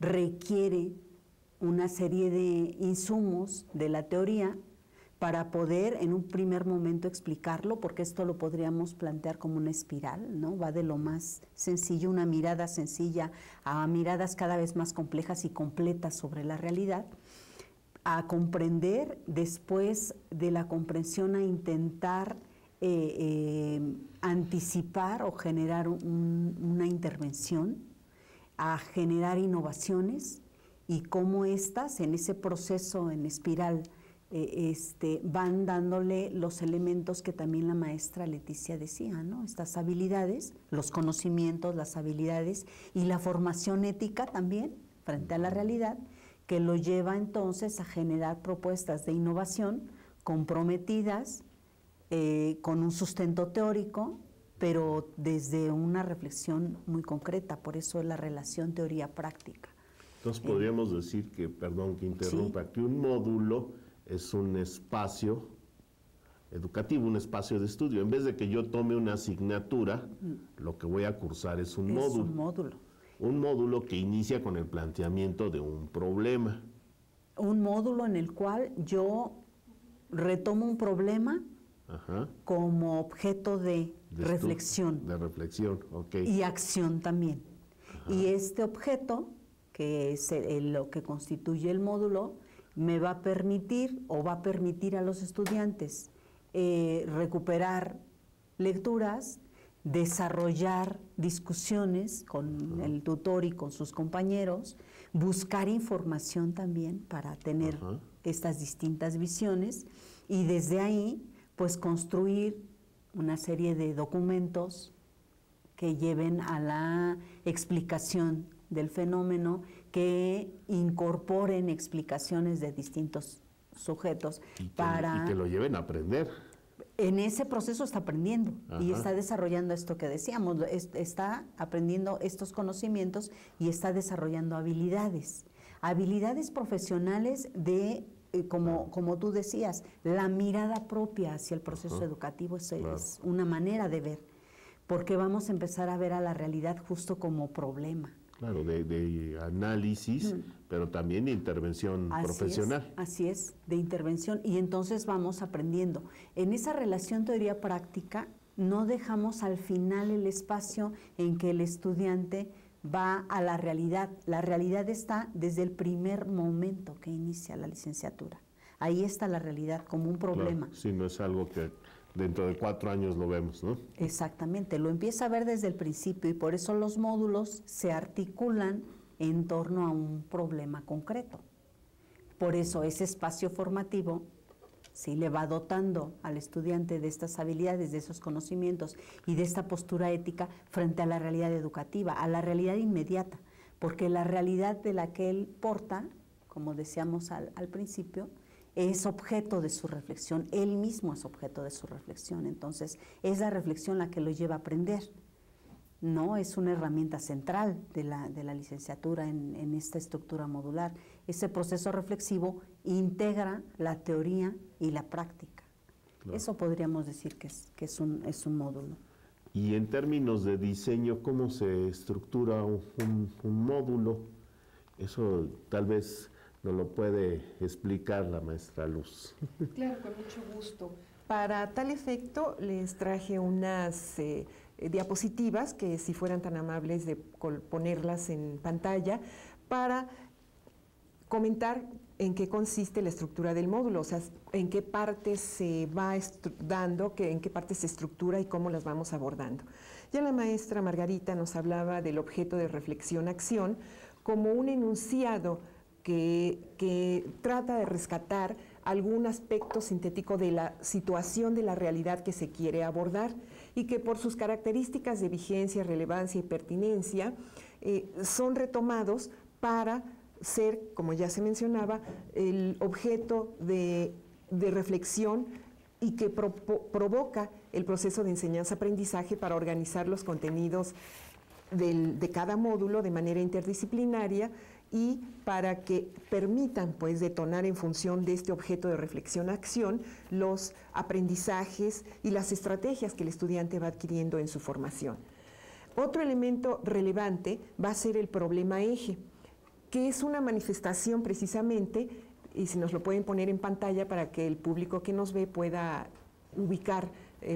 requiere una serie de insumos de la teoría para poder en un primer momento explicarlo, porque esto lo podríamos plantear como una espiral, ¿no? Va de lo más sencillo, una mirada sencilla, a miradas cada vez más complejas y completas sobre la realidad, a comprender, después de la comprensión a intentar anticipar o generar una intervención, a generar innovaciones, y cómo estas, en ese proceso en espiral, van dándole los elementos que también la maestra Leticia decía, ¿no? Estas habilidades, los conocimientos, las habilidades y la formación ética también frente a la realidad, que lo lleva entonces a generar propuestas de innovación comprometidas, con un sustento teórico, pero desde una reflexión muy concreta. Por eso es la relación teoría-práctica. Entonces podríamos decir que, perdón que interrumpa, sí, que un módulo es un espacio educativo, un espacio de estudio. En vez de que yo tome una asignatura, lo que voy a cursar es un módulo. Es un módulo. Un módulo que inicia con el planteamiento de un problema. Un módulo en el cual yo retomo un problema, ajá, como objeto de reflexión. De reflexión, ok. Y acción también. Ajá. Y este objeto, que es lo que constituye el módulo, me va a permitir o va a permitir a los estudiantes recuperar lecturas, desarrollar discusiones con el tutor y con sus compañeros, buscar información también para tener estas distintas visiones, y desde ahí pues construir una serie de documentos que lleven a la explicación del fenómeno, que incorporen explicaciones de distintos sujetos y que lo lleven a aprender. En ese proceso está aprendiendo, ajá, y está desarrollando esto que decíamos, está aprendiendo estos conocimientos y está desarrollando habilidades profesionales de, como tú decías, la mirada propia hacia el proceso educativo es una manera de ver, porque vamos a empezar a ver a la realidad justo como problema. Claro, de análisis, pero también de intervención profesional. Así es, de intervención, y entonces vamos aprendiendo. En esa relación teoría-práctica no dejamos al final el espacio en que el estudiante va a la realidad. La realidad está desde el primer momento que inicia la licenciatura. Ahí está la realidad como un problema. Claro, sí, no es algo que dentro de 4 años lo vemos, ¿no? Exactamente, lo empieza a ver desde el principio, y por eso los módulos se articulan en torno a un problema concreto. Por eso ese espacio formativo sí le va dotando al estudiante de estas habilidades, de esos conocimientos y de esta postura ética frente a la realidad educativa, a la realidad inmediata, porque la realidad de la que él porta, como decíamos al principio, es objeto de su reflexión, él mismo es objeto de su reflexión. Entonces, es la reflexión la que lo lleva a aprender. No es una herramienta central de la licenciatura en esta estructura modular. Ese proceso reflexivo integra la teoría y la práctica. Claro. Eso podríamos decir que es un módulo. Y en términos de diseño, ¿cómo se estructura un módulo? Eso tal vez nos lo puede explicar la maestra Luz. Claro, con mucho gusto. Para tal efecto, les traje unas diapositivas que, si fueran tan amables de ponerlas en pantalla, para comentar en qué consiste la estructura del módulo, o sea, en qué parte se va dando, en qué parte se estructura y cómo las vamos abordando. Ya la maestra Margarita nos hablaba del objeto de reflexión-acción como un enunciado que trata de rescatar algún aspecto sintético de la situación de la realidad que se quiere abordar, y que por sus características de vigencia, relevancia y pertinencia son retomados para ser, como ya se mencionaba, el objeto de reflexión y que provoca el proceso de enseñanza-aprendizaje para organizar los contenidos de cada módulo de manera interdisciplinaria y para que permitan pues detonar en función de este objeto de reflexión-acción los aprendizajes y las estrategias que el estudiante va adquiriendo en su formación. Otro elemento relevante va a ser el problema eje, que es una manifestación precisamente, y si nos lo pueden poner en pantalla para que el público que nos ve pueda ubicar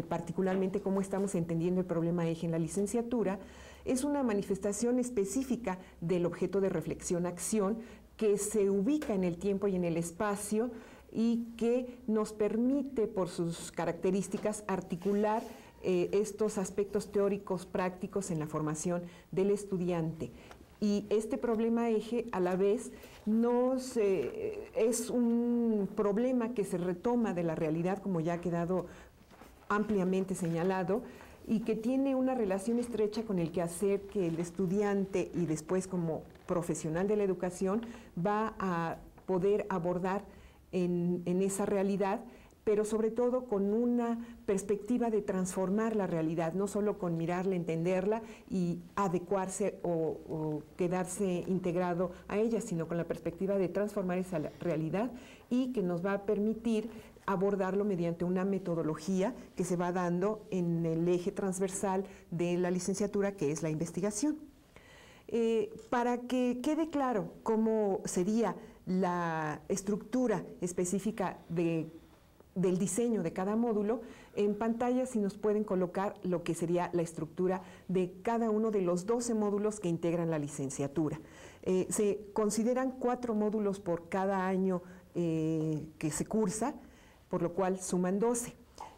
particularmente cómo estamos entendiendo el problema eje en la licenciatura, es una manifestación específica del objeto de reflexión-acción que se ubica en el tiempo y en el espacio y que nos permite, por sus características, articular estos aspectos teóricos prácticos en la formación del estudiante. Y este problema eje, a la vez, es un problema que se retoma de la realidad, como ya ha quedado ampliamente señalado, y que tiene una relación estrecha con el quehacer que el estudiante y después como profesional de la educación va a poder abordar en esa realidad, pero sobre todo con una perspectiva de transformar la realidad, no solo con mirarla, entenderla y adecuarse o quedarse integrado a ella, sino con la perspectiva de transformar esa realidad y que nos va a permitir abordarlo mediante una metodología que se va dando en el eje transversal de la licenciatura, que es la investigación. Para que quede claro cómo sería la estructura específica del diseño de cada módulo, en pantalla si nos pueden colocar lo que sería la estructura de cada uno de los 12 módulos que integran la licenciatura. Se consideran 4 módulos por cada año que se cursa, por lo cual suman 12.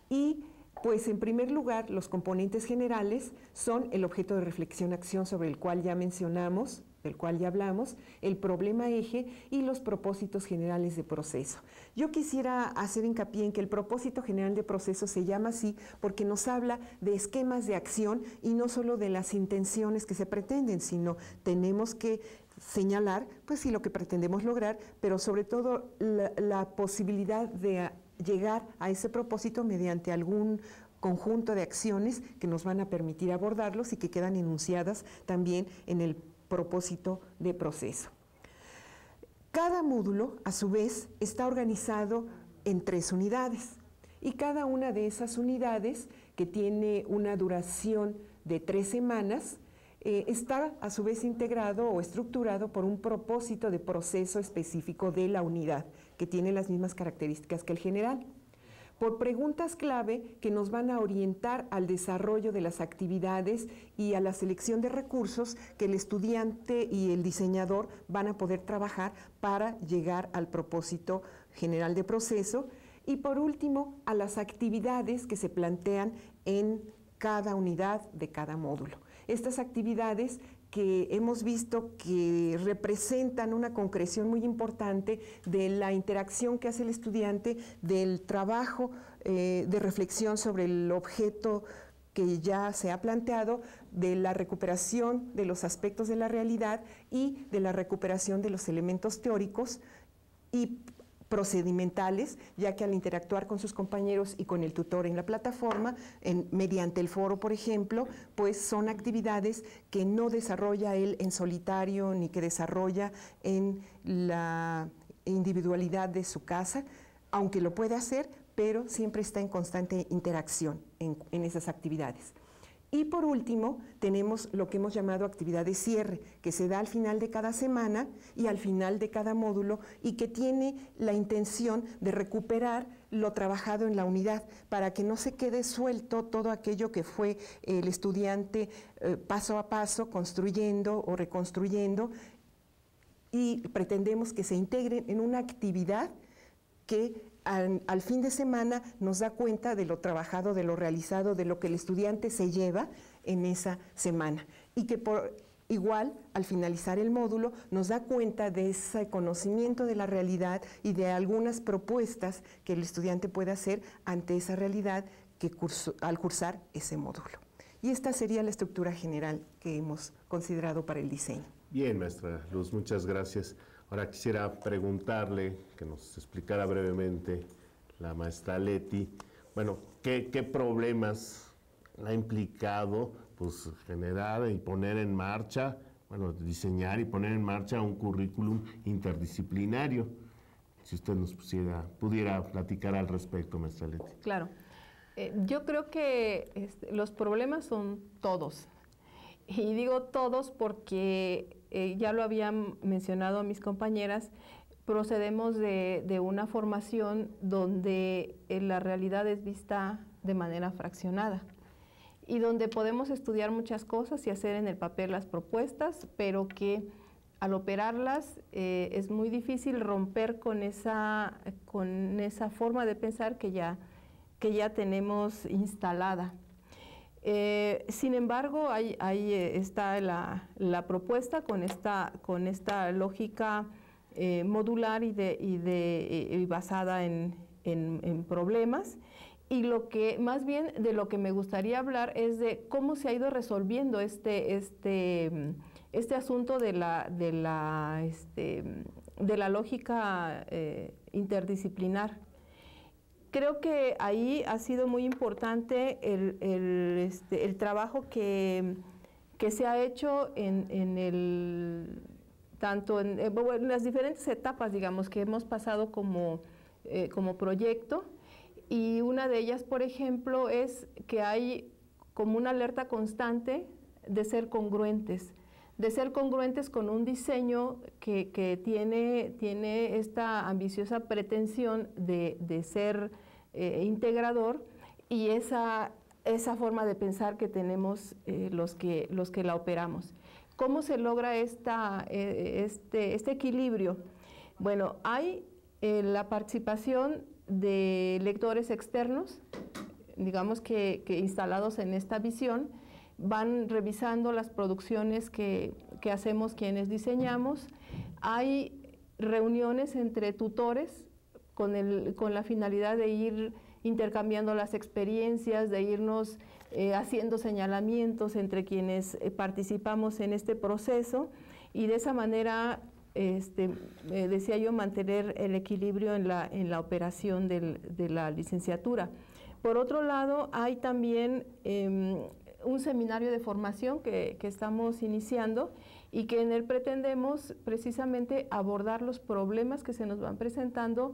Y pues en primer lugar, los componentes generales son el objeto de reflexión-acción sobre el cual ya mencionamos, del cual ya hablamos, el problema eje y los propósitos generales de proceso. Yo quisiera hacer hincapié en que el propósito general de proceso se llama así porque nos habla de esquemas de acción y no solo de las intenciones que se pretenden, sino tenemos que señalar, pues sí, lo que pretendemos lograr, pero sobre todo la posibilidad de llegar a ese propósito mediante algún conjunto de acciones que nos van a permitir abordarlos y que quedan enunciadas también en el propósito de proceso. Cada módulo, a su vez, está organizado en 3 unidades y cada una de esas unidades, que tiene una duración de 3 semanas, está a su vez integrado o estructurado por un propósito de proceso específico de la unidad, que tiene las mismas características que el general, por preguntas clave que nos van a orientar al desarrollo de las actividades y a la selección de recursos que el estudiante y el diseñador van a poder trabajar para llegar al propósito general de proceso, y por último a las actividades que se plantean en cada unidad de cada módulo. Estas actividades que hemos visto que representan una concreción muy importante de la interacción que hace el estudiante, del trabajo de reflexión sobre el objeto que ya se ha planteado, de la recuperación de los aspectos de la realidad y de la recuperación de los elementos teóricos y procedimentales, ya que al interactuar con sus compañeros y con el tutor en la plataforma, mediante el foro, por ejemplo, pues son actividades que no desarrolla él en solitario ni que desarrolla en la individualidad de su casa, aunque lo puede hacer, pero siempre está en constante interacción en esas actividades. Y por último, tenemos lo que hemos llamado actividad de cierre, que se da al final de cada semana y al final de cada módulo y que tiene la intención de recuperar lo trabajado en la unidad para que no se quede suelto todo aquello que fue el estudiante paso a paso construyendo o reconstruyendo, y pretendemos que se integren en una actividad que al fin de semana nos da cuenta de lo trabajado, de lo realizado, de lo que el estudiante se lleva en esa semana, y que por igual al finalizar el módulo nos da cuenta de ese conocimiento de la realidad y de algunas propuestas que el estudiante puede hacer ante esa realidad al cursar ese módulo. Y esta sería la estructura general que hemos considerado para el diseño. Bien, maestra Luz, muchas gracias. Ahora quisiera preguntarle, que nos explicara brevemente la maestra Leti, bueno, ¿qué problemas ha implicado pues, generar y poner en marcha, bueno, diseñar y poner en marcha un currículum interdisciplinario? Si usted nos pudiera platicar al respecto, maestra Leti. Claro. Yo creo que los problemas son todos. Y digo todos porque ya lo habían mencionado mis compañeras, procedemos de una formación donde la realidad es vista de manera fraccionada y donde podemos estudiar muchas cosas y hacer en el papel las propuestas, pero que al operarlas es muy difícil romper con esa forma de pensar que ya tenemos instalada. Sin embargo, ahí está la propuesta con esta lógica modular y basada en problemas. Y más bien de lo que me gustaría hablar es de cómo se ha ido resolviendo este asunto de la lógica interdisciplinar. Creo que ahí ha sido muy importante el trabajo que se ha hecho tanto en las diferentes etapas, digamos, que hemos pasado como proyecto. Y una de ellas, por ejemplo, es que hay como una alerta constante de ser congruentes con un diseño que tiene esta ambiciosa pretensión de ser integrador, y esa forma de pensar que tenemos los que la operamos. ¿Cómo se logra este equilibrio? Bueno, hay la participación de lectores externos, digamos que instalados en esta visión, van revisando las producciones que hacemos quienes diseñamos. Hay reuniones entre tutores con la finalidad de ir intercambiando las experiencias, de irnos haciendo señalamientos entre quienes participamos en este proceso, y de esa manera, decía yo, mantener el equilibrio en la operación de la licenciatura. Por otro lado, hay también un seminario de formación que estamos iniciando y que en él pretendemos precisamente abordar los problemas que se nos van presentando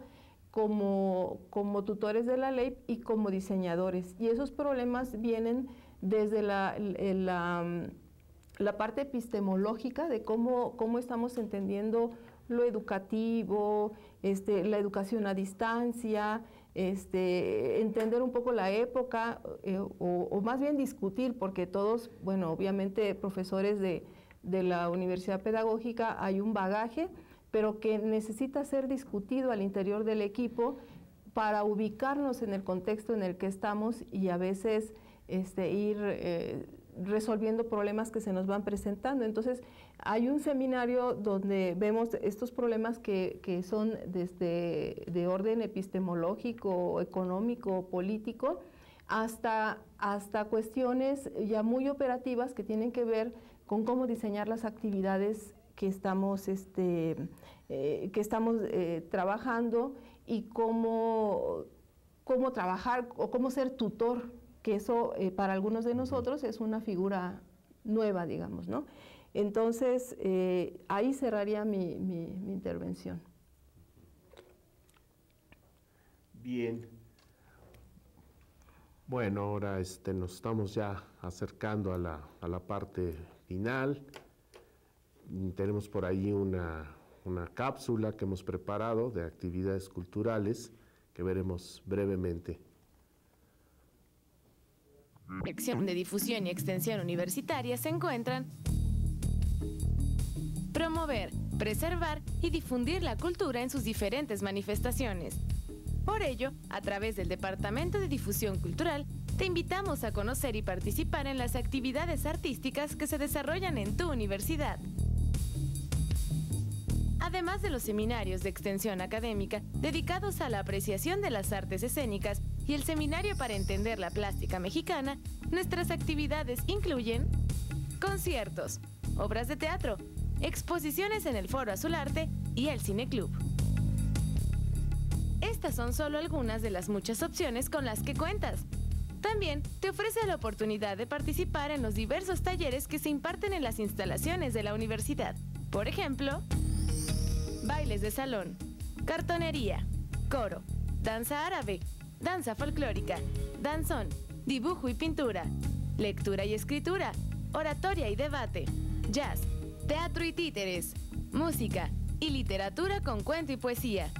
como tutores de la ley y como diseñadores. Y esos problemas vienen desde la parte epistemológica de cómo estamos entendiendo lo educativo, la educación a distancia, entender un poco la época, o más bien discutir, porque todos, bueno, obviamente profesores de la Universidad Pedagógica hay un bagaje, pero que necesita ser discutido al interior del equipo para ubicarnos en el contexto en el que estamos y a veces ir resolviendo problemas que se nos van presentando. Entonces, hay un seminario donde vemos estos problemas que son de orden epistemológico, económico, político, hasta cuestiones ya muy operativas que tienen que ver con cómo diseñar las actividades que estamos trabajando y cómo trabajar o cómo ser tutor, que eso para algunos de nosotros es una figura nueva, digamos, ¿no? Entonces, ahí cerraría mi intervención. Bien. Bueno, ahora nos estamos ya acercando a la parte final. Tenemos por ahí una cápsula que hemos preparado de actividades culturales que veremos brevemente. Sección de difusión y extensión universitaria se encuentran: promover, preservar y difundir la cultura en sus diferentes manifestaciones. Por ello, a través del Departamento de Difusión Cultural, te invitamos a conocer y participar en las actividades artísticas que se desarrollan en tu universidad. Además de los seminarios de extensión académica dedicados a la apreciación de las artes escénicas y el seminario para entender la plástica mexicana, nuestras actividades incluyen conciertos, obras de teatro, exposiciones en el Foro Azul Arte y el Cine Club. Estas son solo algunas de las muchas opciones con las que cuentas. También te ofrece la oportunidad de participar en los diversos talleres que se imparten en las instalaciones de la universidad. Por ejemplo, bailes de salón, cartonería, coro, danza árabe, danza folclórica, danzón, dibujo y pintura, lectura y escritura, oratoria y debate, jazz, teatro y títeres, música y literatura con cuento y poesía.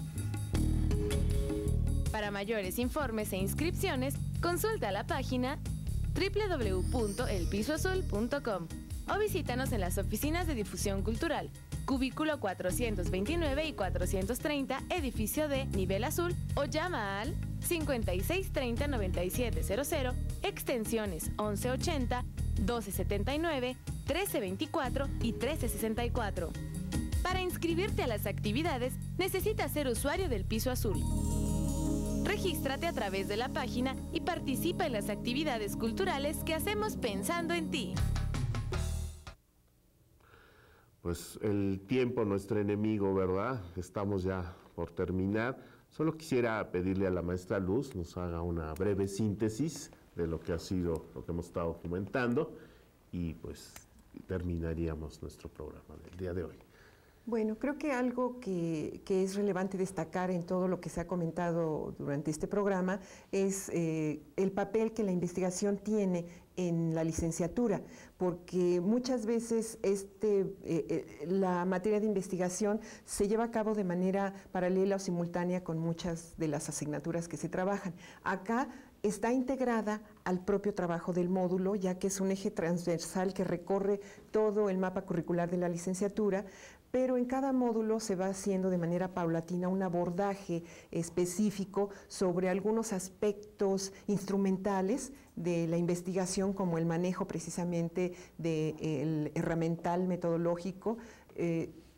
Para mayores informes e inscripciones, consulta la página www.elpisoazul.com o visítanos en las oficinas de difusión cultural, cubículo 429 y 430, edificio D, nivel azul, o llama al 5630-9700, extensiones 1180, 1279, 1324 y 1364. Para inscribirte a las actividades, necesitas ser usuario del Piso Azul. Regístrate a través de la página y participa en las actividades culturales que hacemos pensando en ti. Pues el tiempo, nuestro enemigo, ¿verdad? Estamos ya por terminar. Solo quisiera pedirle a la maestra Luz nos haga una breve síntesis de lo que ha sido, lo que hemos estado comentando, y pues terminaríamos nuestro programa del día de hoy. Bueno, creo que algo que es relevante destacar en todo lo que se ha comentado durante este programa es el papel que la investigación tiene en la licenciatura, porque muchas veces la materia de investigación se lleva a cabo de manera paralela o simultánea con muchas de las asignaturas que se trabajan. Acá está integrada al propio trabajo del módulo, ya que es un eje transversal que recorre todo el mapa curricular de la licenciatura, pero en cada módulo se va haciendo de manera paulatina un abordaje específico sobre algunos aspectos instrumentales de la investigación, como el manejo precisamente del herramental metodológico,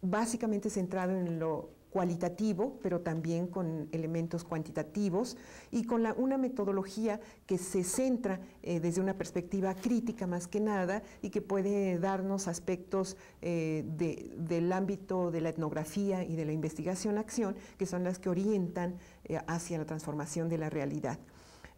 básicamente centrado en lo cualitativo, pero también con elementos cuantitativos y con una metodología que se centra desde una perspectiva crítica más que nada y que puede darnos aspectos del ámbito de la etnografía y de la investigación-acción, que son las que orientan hacia la transformación de la realidad.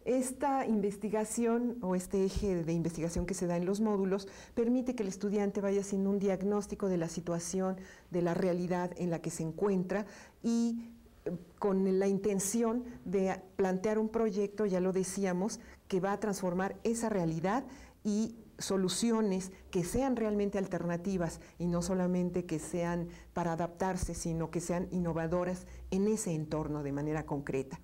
Esta investigación o este eje de investigación que se da en los módulos permite que el estudiante vaya haciendo un diagnóstico de la situación, de la realidad en la que se encuentra y con la intención de plantear un proyecto, ya lo decíamos, que va a transformar esa realidad y soluciones que sean realmente alternativas y no solamente que sean para adaptarse, sino que sean innovadoras en ese entorno de manera concreta.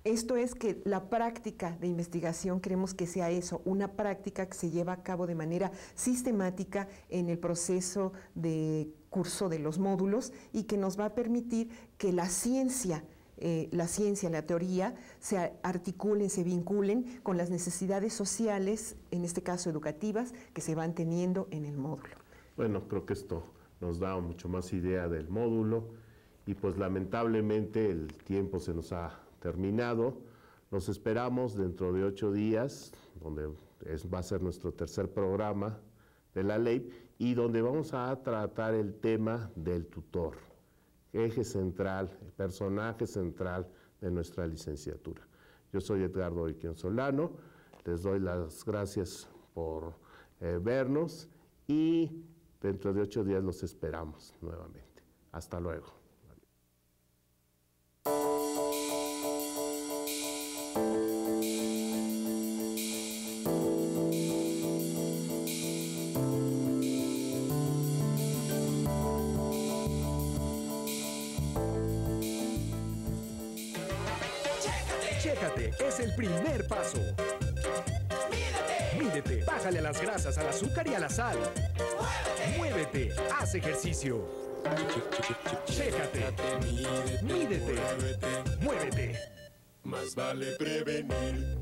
Esto es que la práctica de investigación queremos que sea eso, una práctica que se lleva a cabo de manera sistemática en el proceso de curso de los módulos y que nos va a permitir que la ciencia, la teoría, se articulen, se vinculen con las necesidades sociales, en este caso educativas, que se van teniendo en el módulo. Bueno, creo que esto nos da mucho más idea del módulo y pues lamentablemente el tiempo se nos ha terminado. Los esperamos dentro de 8 días, donde va a ser nuestro tercer programa de la ley y donde vamos a tratar el tema del tutor, eje central, personaje central de nuestra licenciatura. Yo soy Edgardo Iquien Solano, les doy las gracias por vernos y dentro de 8 días los esperamos nuevamente. Hasta luego. Chécate es el primer paso. Mídete, bájale a las grasas, al azúcar y a la sal. Muévete, haz ejercicio. Chécate, mídete, muévete. Más vale prevenir